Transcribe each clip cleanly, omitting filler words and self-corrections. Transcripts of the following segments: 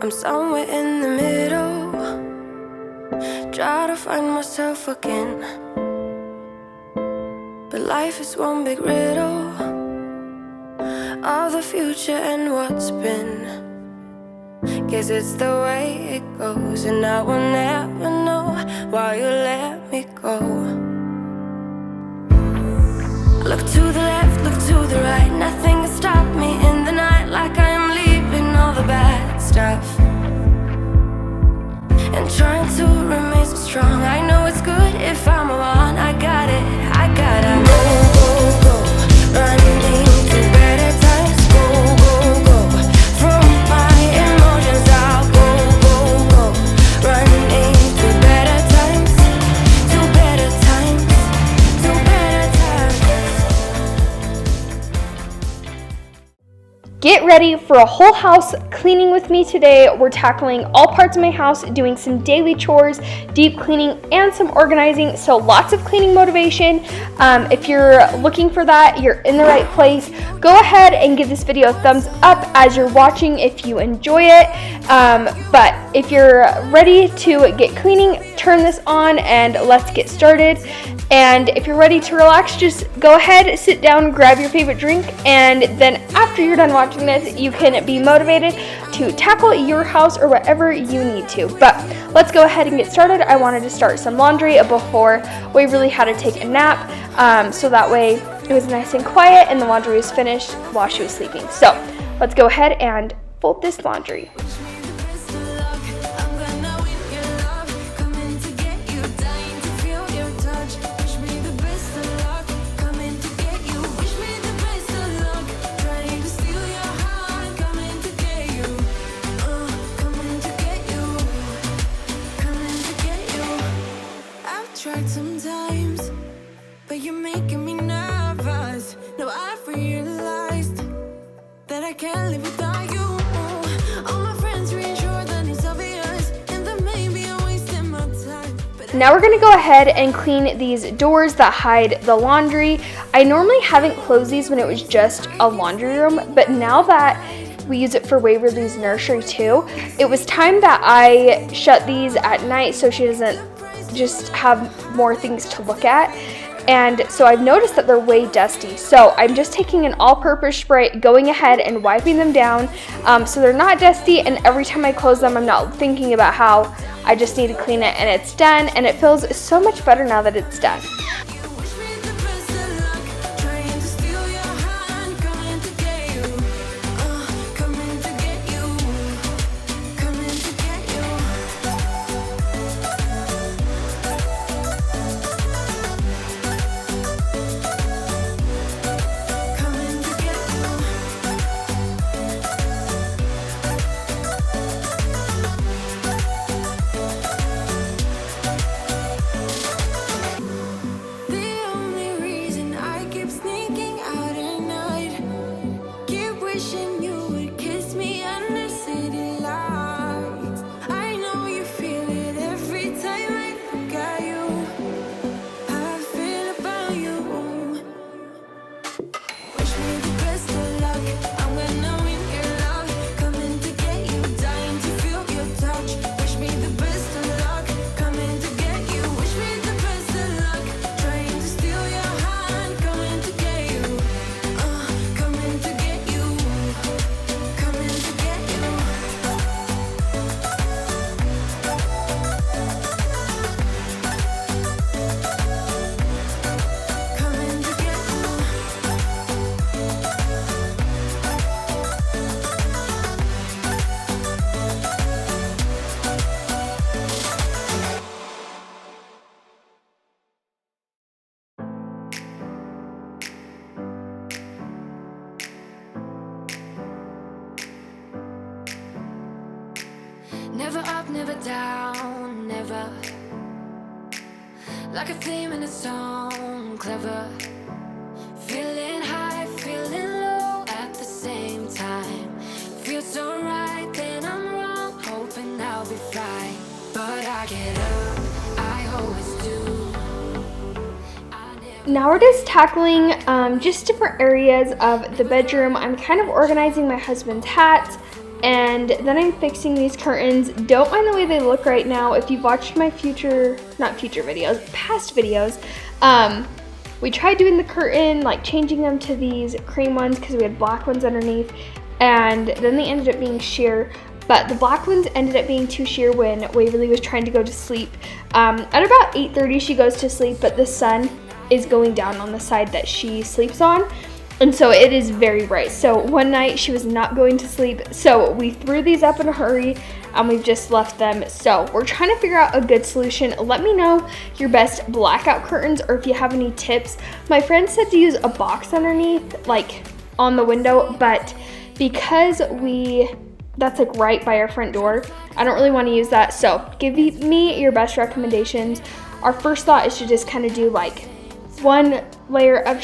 I'm somewhere in the middle, try to find myself again. But life is one big riddle of the future and what's been. Guess it's the way it goes, and I will never know why you let me go. Look to the left, look to the right, nothing can stop me in the night, like I am leaving all the bad stuff and trying to remain so strong. I know it's good if I'm alone. I got it, I gotta go, go, go, running to better times. Go, go, go, from my emotions I'll go, go, go, running to better times, to better times, to better times. Get ready for a whole house cleaning with me today. We're tackling all parts of my house, doing some daily chores, deep cleaning, and some organizing. So lots of cleaning motivation. If you're looking for that, you're in the right place. Go ahead and give this video a thumbs up as you're watching if you enjoy it. But if you're ready to get cleaning, turn this on and let's get started. And if you're ready to relax, just go ahead, sit down, grab your favorite drink, and then after you're done watching this, you can be motivated to tackle your house or whatever you need to. But let's go ahead and get started. I wanted to start some laundry before we really had to take a nap, so that way it was nice and quiet and the laundry was finished while she was sleeping. So let's go ahead and fold this laundry. Tried sometimes, but you're making me nervous. Now I've realized that I can't live without you. All my friends reassure that it's obvious, and that maybe I'm wasting my time. Now we're going to go ahead and clean these doors that hide the laundry. I normally haven't closed these when it was just a laundry room, but now that we use it for Waverly's nursery too, it was time that I shut these at night so she doesn't just have more things to look at. And so I've noticed that they're way dusty, so I'm just taking an all-purpose spray, going ahead and wiping them down, so they're not dusty, and every time I close them I'm not thinking about how I just need to clean it and it's done, and it feels so much better now that it's done. Never up, never down, never. Like a theme in a song, clever. Feeling high, feeling low at the same time. Feels so right, then I'm wrong, hoping I'll be fine. But I get up, I always do. Now we're just tackling just different areas of the bedroom. I'm kind of organizing my husband's hats. And then I'm fixing these curtains. Don't mind the way they look right now. If you've watched my past videos, we tried doing the curtain, like changing them to these cream ones because we had black ones underneath, and then they ended up being sheer. But the black ones ended up being too sheer when Waverly was trying to go to sleep. At about 8:30 she goes to sleep, but the sun is going down on the side that she sleeps on. And so it is very bright. So one night she was not going to sleep. So we threw these up in a hurry and we've just left them. So we're trying to figure out a good solution. Let me know your best blackout curtains or if you have any tips. My friend said to use a box underneath, like on the window, but because that's like right by our front door, I don't really want to use that. So give me your best recommendations. Our first thought is to just kind of do like one layer of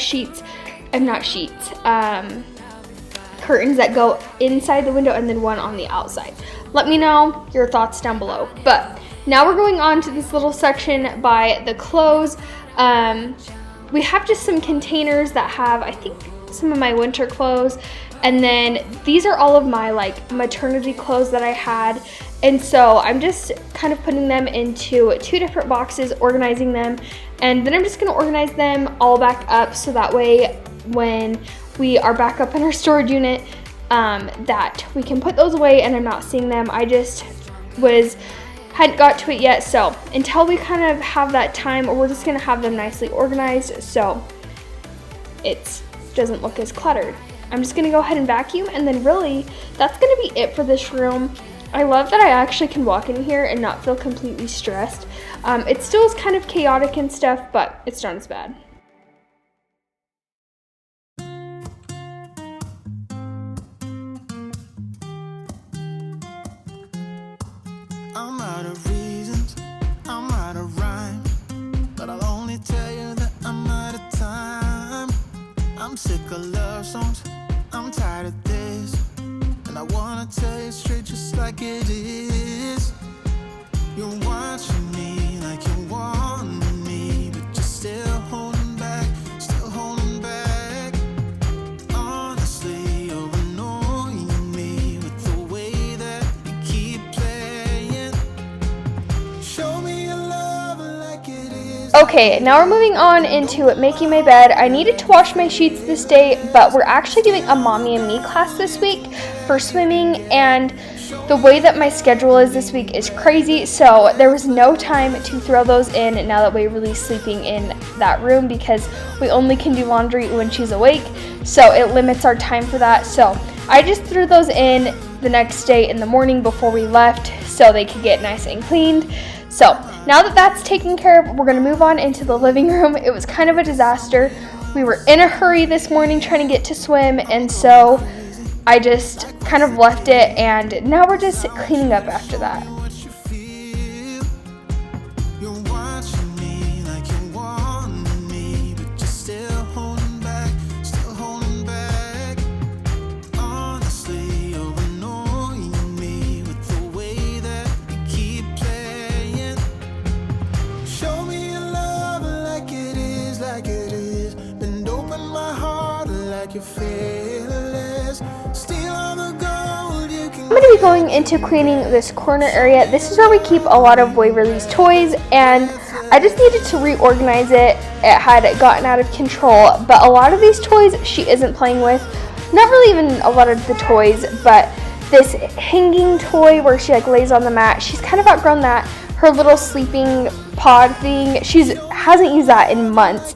curtains that go inside the window and then one on the outside. Let me know your thoughts down below. But now we're going on to this little section by the clothes. We have just some containers that have, I think, some of my winter clothes, and then these are all of my like maternity clothes that I had. And so I'm just kind of putting them into 2 different boxes, organizing them, and then I'm just gonna organize them all back up so that way when we are back up in our storage unit, that we can put those away and I'm not seeing them. I just hadn't got to it yet, so until we kind of have that time, we're just gonna have them nicely organized so it doesn't look as cluttered. I'm just gonna go ahead and vacuum, and then really that's gonna be it for this room. I love that I actually can walk in here and not feel completely stressed. It still is kind of chaotic and stuff, but it's not as bad. I'm out of reasons, I'm out of rhyme, but I'll only tell you that I'm out of time. I'm sick of love songs, I'm tired of this, and I wanna tell you straight just like it is. You're watching me like you want me, but you're still holding back, still holding back. Honestly, you're annoying me with the way that you keep playing. Show me your love like it is. Okay, now we're moving on into making my bed. I needed to wash my sheets this day, but we're actually doing a mommy and me class this week for swimming, and the way that my schedule is this week is crazy, so there was no time to throw those in now that Waverly's sleeping in that room because we only can do laundry when she's awake, so it limits our time for that. So I just threw those in the next day in the morning before we left so they could get nice and cleaned. So now that that's taken care of, we're going to move on into the living room. It was kind of a disaster. We were in a hurry this morning trying to get to swim, and so I just kind of left it, and now we're just cleaning up after that. What you feel, you're watching me like you want me, but you're still holding back, still holding back. Honestly, you're annoying me with the way that you keep playing. Show me your love like it is, like it is. Bend open my heart like you're fearless. Steal all the gold you can. I'm going to be going into cleaning this corner area. This is where we keep a lot of Waverly's toys, and I just needed to reorganize it. It had gotten out of control, but a lot of these toys she isn't playing with. Not really even a lot of the toys, but this hanging toy where she like lays on the mat, she's kind of outgrown that. Her little sleeping pod thing, she hasn't used that in months.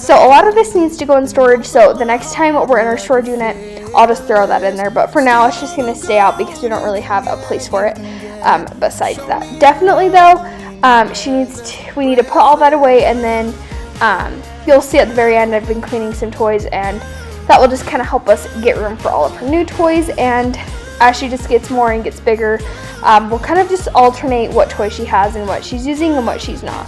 So a lot of this needs to go in storage, so the next time we're in our storage unit, I'll just throw that in there. But for now, it's just going to stay out because we don't really have a place for it besides that. Definitely, though, we need to put all that away, and then you'll see at the very end I've been cleaning some toys, and that will just kind of help us get room for all of her new toys. And as she just gets more and gets bigger, we'll kind of just alternate what toys she has and what she's using and what she's not.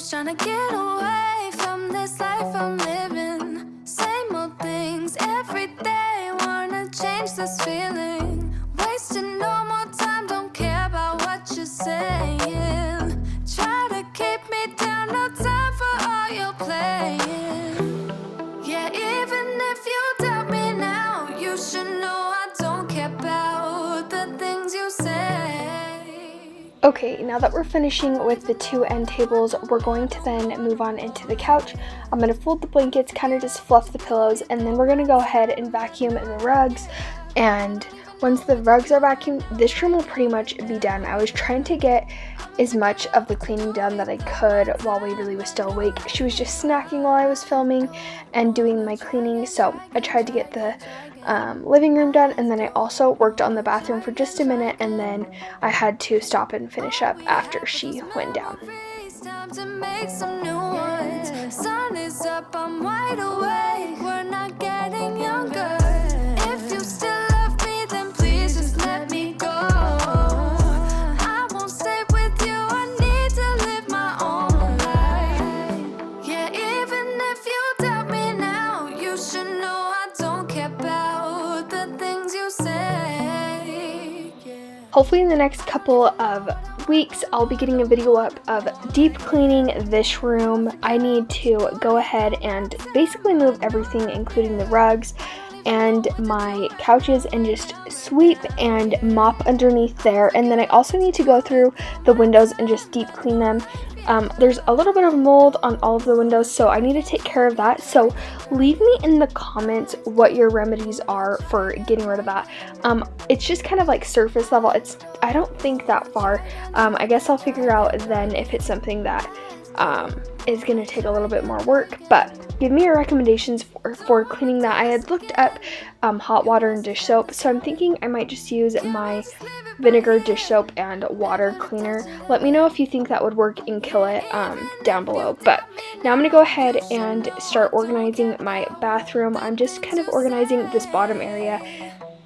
Just trying to get away from this life I'm living. Same old things every day. Wanna change this feeling. Wasting no more time. Don't care about what you're saying. Try to keep me down. No time for all your playing. Yeah, even if you doubt me now, you should know I don't care about the things you say. Okay, now that we're finishing with the two end tables, we're going to then move on into the couch. I'm going to fold the blankets, kind of just fluff the pillows, and then we're going to go ahead and vacuum the rugs. And once the rugs are vacuumed, this room will pretty much be done. I was trying to get as much of the cleaning done that I could while Waverly was still awake. She was just snacking while I was filming and doing my cleaning, so I tried to get the living room done, and then I also worked on the bathroom for just a minute, and then I had to stop and finish up after she went down. Time to make some new ones. Sun is up, I'm wide awake. We're not getting younger. If you still love me, then please just let me go. I won't stay with you. I need to live my own life. Yeah, even if you doubt me now, you should know I don't care about the things you say. Yeah. Hopefully in the next couple of weeks, I'll be getting a video up of deep cleaning this room. I need to go ahead and basically move everything, including the rugs and my couches, and just sweep and mop underneath there. And then I also need to go through the windows and just deep clean them. There's a little bit of mold on all of the windows, so I need to take care of that. So leave me in the comments what your remedies are for getting rid of that. It's just kind of like surface level. I don't think that far. I guess I'll figure out then if it's something that is going to take a little bit more work, but give me your recommendations for cleaning that. I had looked up hot water and dish soap, so I'm thinking I might just use my vinegar dish soap and water cleaner. Let me know if you think that would work and kill it down below. But now I'm going to go ahead and start organizing my bathroom. I'm just kind of organizing this bottom area.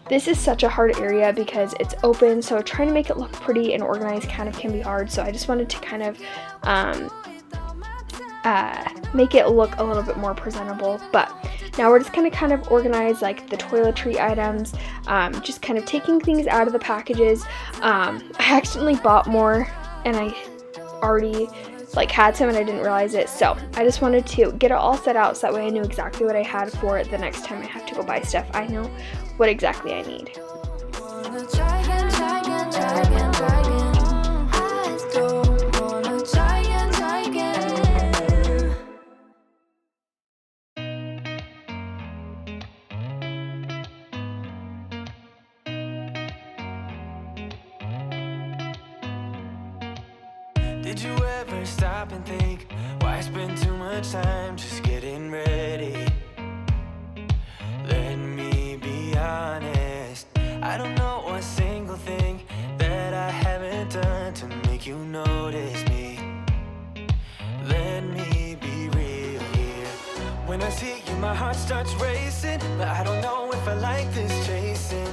This is such a hard area because it's open, so trying to make it look pretty and organized kind of can be hard. So I just wanted to kind of make it look a little bit more presentable. But now we're just going to kind of organize like the toiletry items, just kind of taking things out of the packages. I accidentally bought more and I already had some and I didn't realize it, so I just wanted to get it all set out so that way I knew exactly what I had for the next time I have to go buy stuff. I know what exactly I need. Did you ever stop and think, why spend too much time just getting ready? Let me be honest, I don't know one single thing that I haven't done to make you notice me. Let me be real here. When I see you, my heart starts racing, but I don't know if I like this chasing.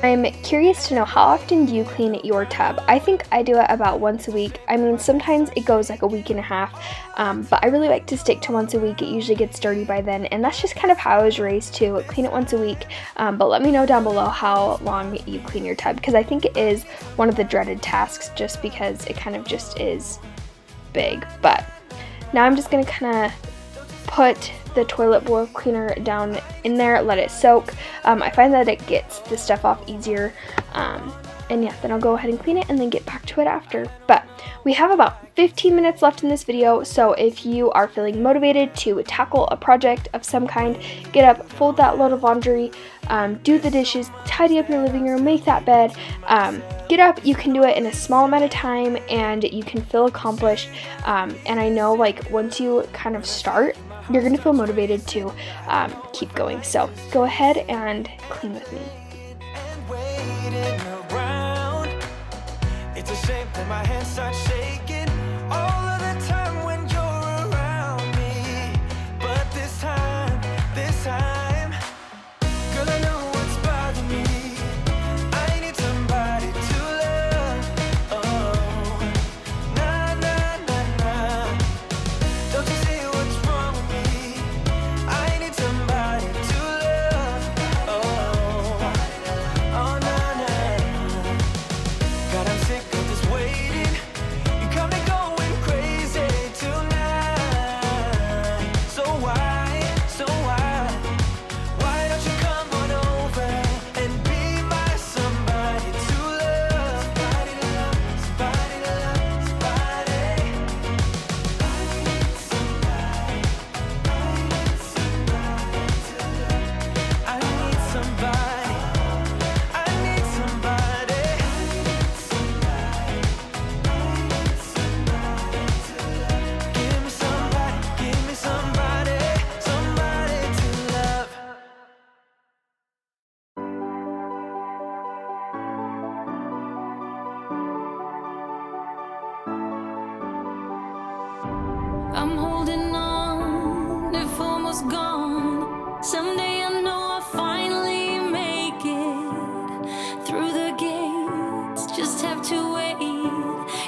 I'm curious to know, how often do you clean your tub? I think I do it about once a week. I mean, sometimes it goes like a week and a half, but I really like to stick to once a week. It usually gets dirty by then, and that's just kind of how I was raised, to clean it once a week. But let me know down below how long you clean your tub, because I think it is one of the dreaded tasks just because it kind of just is big. But now I'm just going to kind of put the toilet bowl cleaner down in there, let it soak. I find that it gets the stuff off easier, and yeah, then I'll go ahead and clean it and then get back to it after. But we have about 15 minutes left in this video, so if you are feeling motivated to tackle a project of some kind, get up, fold that load of laundry, do the dishes, tidy up your living room, make that bed, get up. You can do it in a small amount of time and you can feel accomplished, and I know once you kind of start, you're going to feel motivated to keep going. So go ahead and clean with me. It's a shame that my hands start shaking all of the time when you're around me. But this time, girl, I know what's bothering me. I need somebody to love. Oh, nah, nah, nah, nah. almost gone. Someday I know I'll finally make it through the gates. Just have to wait.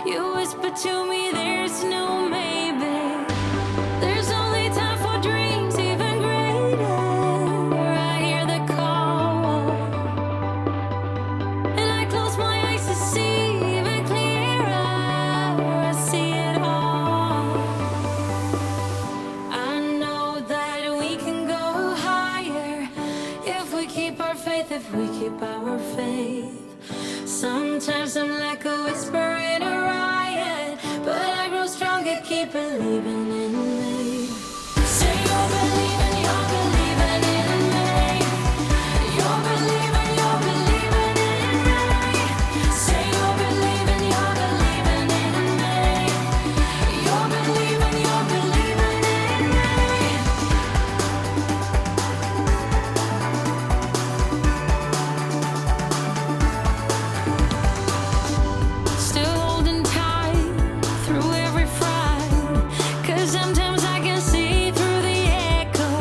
You whisper to me there's no maybe. There's only time for dreams even greater. I hear the call, and I close my eyes to see even clearer. I see it all. I know that we can go higher if we keep our faith, if we keep our faith. Sometimes I'm like a whisper in a riot, but I grow stronger, keep believing in me. Say you're believing in me. You're believing in me. Say you're believing in me. You're believing in me. Still holding tight through every fight, 'cause sometimes I can see through the echo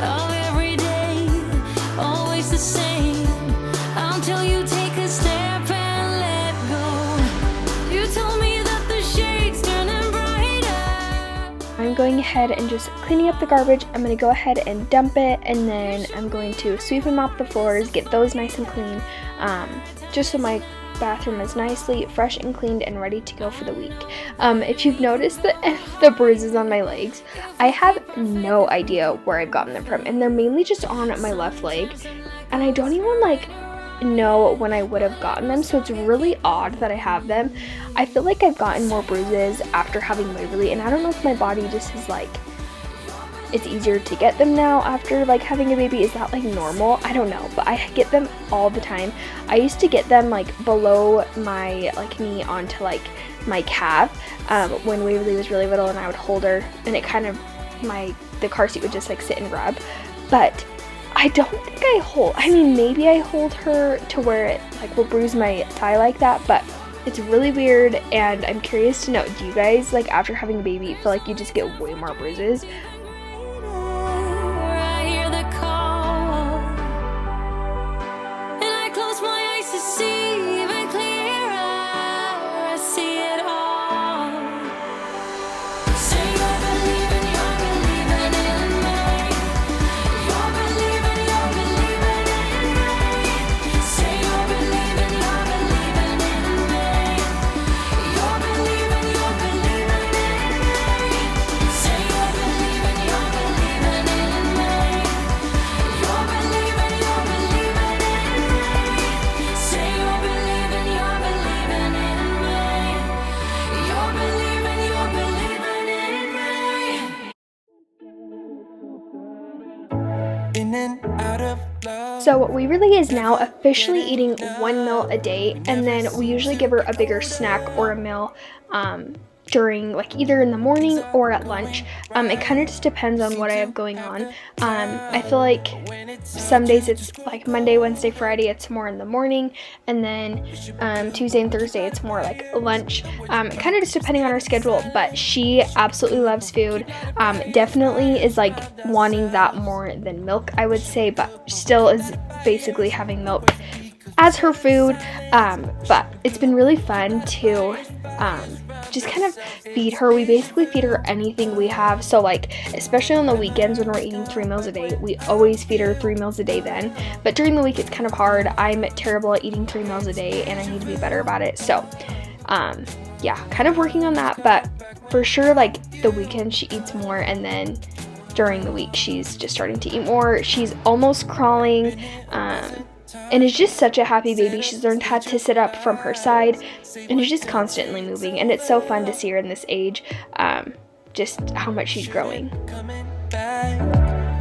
of every day, always the same, until you take a step and let go. You told me that the shade's turning brighter. I'm going ahead and just cleaning up the garbage. I'm going to go ahead and dump it, and then I'm going to sweep and mop the floors, get those nice and clean, just so my bathroom is nicely fresh and cleaned and ready to go for the week. If you've noticed the bruises on my legs, I have no idea where I've gotten them from, and they're mainly just on my left leg, and I don't even know when I would have gotten them, so it's really odd that I have them. I feel like I've gotten more bruises after having Waverly, and I don't know if my body just is it's easier to get them now after having a baby. Is that normal? I don't know, but I get them all the time. I used to get them below my knee onto my calf when Waverly was really little, and I would hold her, and it kind of the car seat would just sit and rub. But I don't think maybe I hold her to where it will bruise my thigh like that, but it's really weird, and I'm curious to know, do you guys after having a baby feel like you just get way more bruises? I hear the call, and I close my eyes to see even clearer. I see it all. Say you're believing in me. You're believing in me. Say you're believing in me. You're believing in me. Say you're believing in me. In and out of love. So Waverly is now officially eating 1 meal a day, and then we usually give her a bigger snack or a meal during either in the morning or at lunch. It kind of just depends on what I have going on. I feel like some days it's Monday, Wednesday, Friday it's more in the morning, and then Tuesday and Thursday it's more lunch. Kind of just depending on her schedule, but she absolutely loves food. Definitely is wanting that more than milk, I would say, but still is basically having milk as her food. But it's been really fun to just kind of feed her. We basically feed her anything we have, so especially on the weekends when we're eating 3 meals a day, we always feed her 3 meals a day then, but during the week it's kind of hard. I'm terrible at eating 3 meals a day, and I need to be better about it, so yeah, kind of working on that. But for sure the weekend she eats more, and then during the week she's just starting to eat more. She's almost crawling, and is just such a happy baby. She's learned how to sit up from her side, and is just constantly moving, and it's so fun to see her in this age, just how much she's growing. Coming back,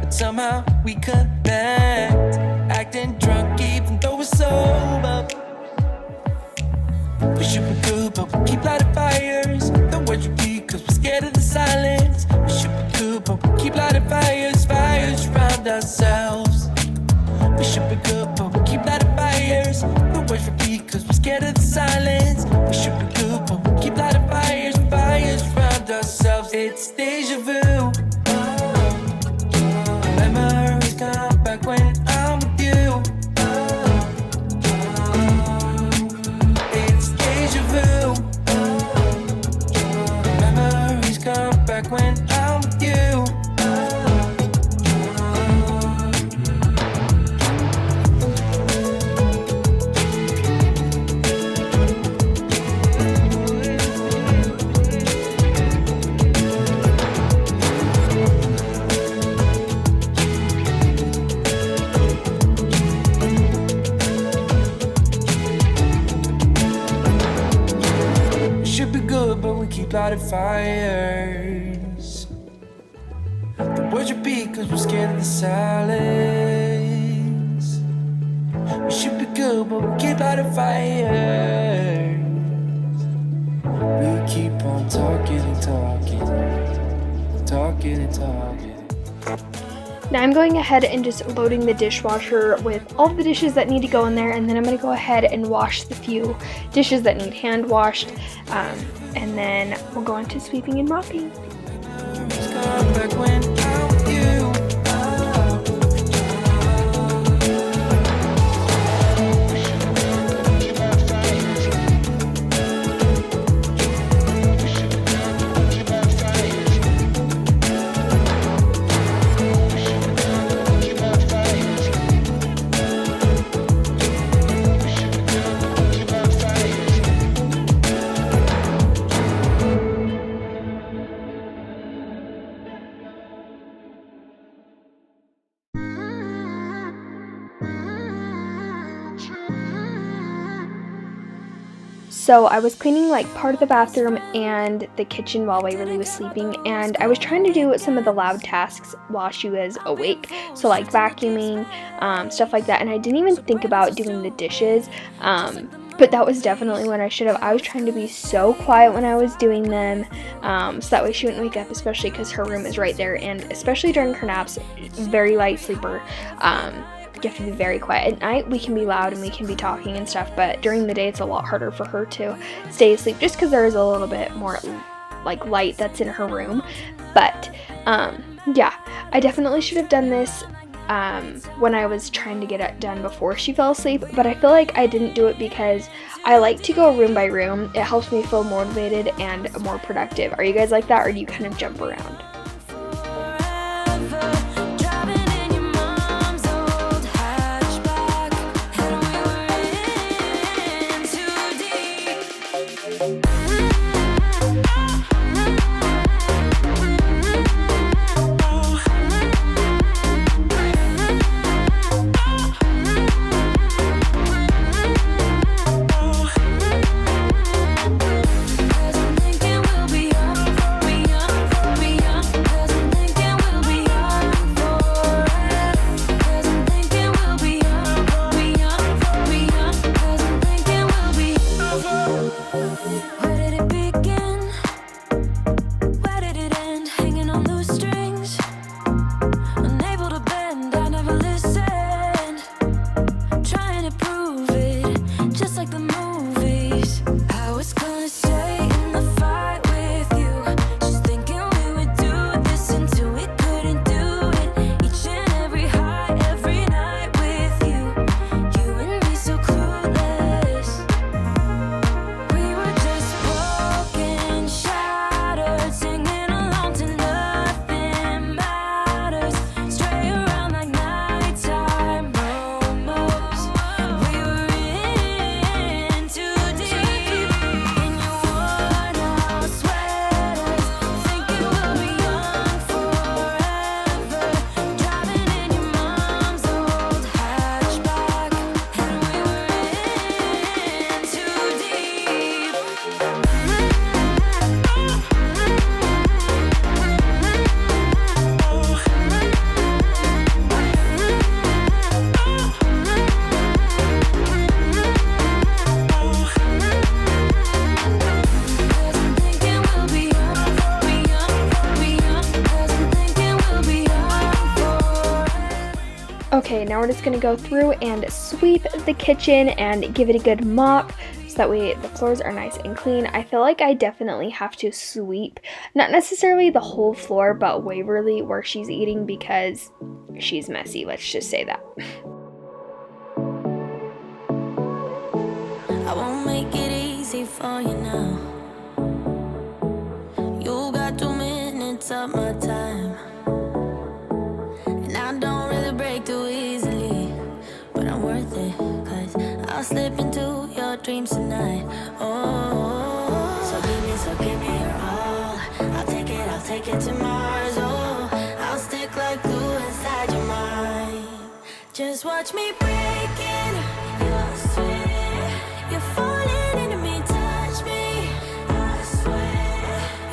but somehow we connect. Acting drunk even though we're sober. We should be good, but we keep lighting fires. The words repeat cause we're scared of the silence. We should be good, but we keep lighting fires. Fires around ourselves. We should be good, but we keep lighting fires. The words repeat cause we're scared of the silence. We should be good, but we keep lighting fires. Fires around ourselves. It's deja vu. lighted fires. The words repeat cause we're scared of the silence. We should be good, but we keep lighting fires. We keep on talking and talking, talking and talking. Now I'm going ahead and just loading the dishwasher with all the dishes that need to go in there, and then I'm going to go ahead and wash the few dishes that need hand washed, and then we'll go into sweeping and mopping. So I was cleaning like part of the bathroom and the kitchen while Waverly was sleeping, and I was trying to do some of the loud tasks while she was awake, so like vacuuming, stuff like that, and I didn't even think about doing the dishes, but that was definitely when I should have. I was trying to be so quiet when I was doing them, so that way she wouldn't wake up, especially because her room is right there, and especially during her naps, very light sleeper, you have to be very quiet. At night we can be loud and we can be talking and stuff, but during the day it's a lot harder for her to stay asleep just because there is a little bit more like light that's in her room. But yeah, I definitely should have done this when I was trying to get it done before she fell asleep, but I feel like I didn't do it because I like to go room by room. It helps me feel motivated and more productive. Are you guys like that, or do you kind of jump around? Okay, now we're just going to go through and sweep the kitchen and give it a good mop so that way the floors are nice and clean. I feel like I definitely have to sweep, not necessarily the whole floor, but Waverly where she's eating because she's messy, let's just say that. I won't make it easy for you now. You got 2 minutes of my time, and I don't really break too easily, but I'm worth it, cause I'll slip into your dreams tonight. Oh, so give me your all. I'll take it to Mars. Oh, I'll stick like glue inside your mind. Just watch me breaking your sweat. You're falling into me, touch me. I swear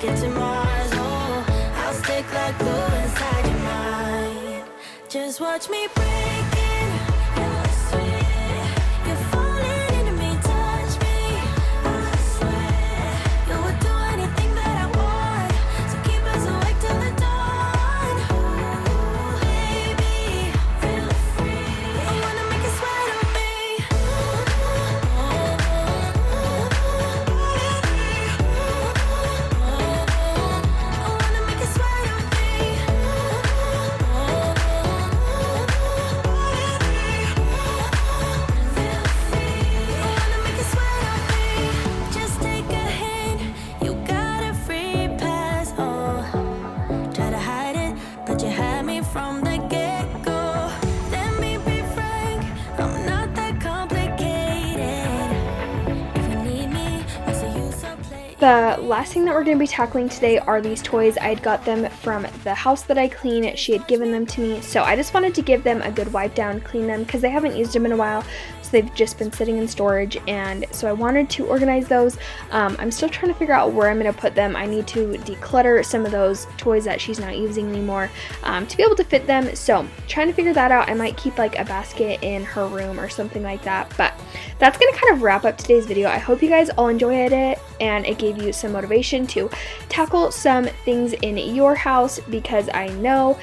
get to Mars. Oh, I'll stick like glue inside your mind. Just watch me break it. You're sweet. You're falling into me, touch me. I swear you would do anything that I want. So keep us awake till the dawn. Ooh, baby, feel free. I wanna make you sweat on me. I wanna make you sweat on me. Feel free. I wanna make you sweat on me. Just take a hint. You got a free pass. Oh, try to hide it, but you had me from the get-go. Let me be frank, I'm not that complicated. If you need me, what's the use of playing? The last thing that we're going to be tackling today are these toys. I had got them from the house that I clean. She had given them to me, so I just wanted to give them a good wipe down, clean them, because they haven't used them in a while, so they've just been sitting in storage, and so I wanted to organize those. I'm still trying to figure out where I'm going to put them. I need to declutter some of those toys that she's not using anymore to be able to fit them, so trying to figure that out. I might keep like a basket in her room or something like that, but that's going to kind of wrap up today's video. I hope you guys all enjoyed it and it gave you some motivation to tackle some things in your house, because I know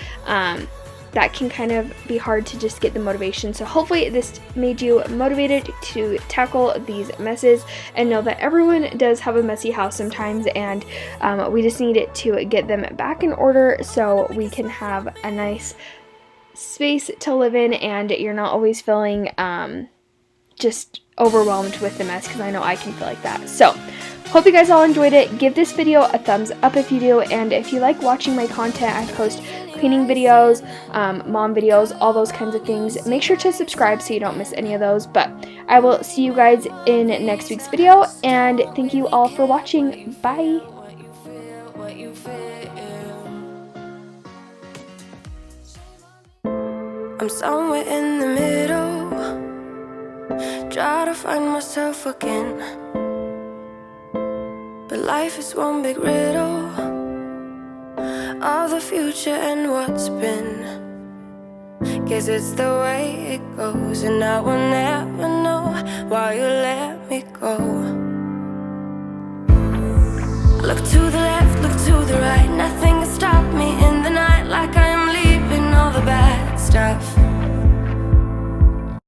that can kind of be hard to just get the motivation. So hopefully this made you motivated to tackle these messes, and know that everyone does have a messy house sometimes, and we just need it to get them back in order so we can have a nice space to live in, and you're not always feeling just overwhelmed with the mess, because I know I can feel like that. So hope you guys all enjoyed it. Give this video a thumbs up if you do, and if you like watching my content, I post cleaning videos, mom videos, all those kinds of things. Make sure to subscribe so you don't miss any of those, but I will see you guys in next week's video, and thank you all for watching. Bye! What you feel. I'm somewhere in the middle, try to find myself again, but life is one big riddle of the future and what's been. Guess it's the way it goes, and I will never know why you let me go. Look to the left, look to the right, nothing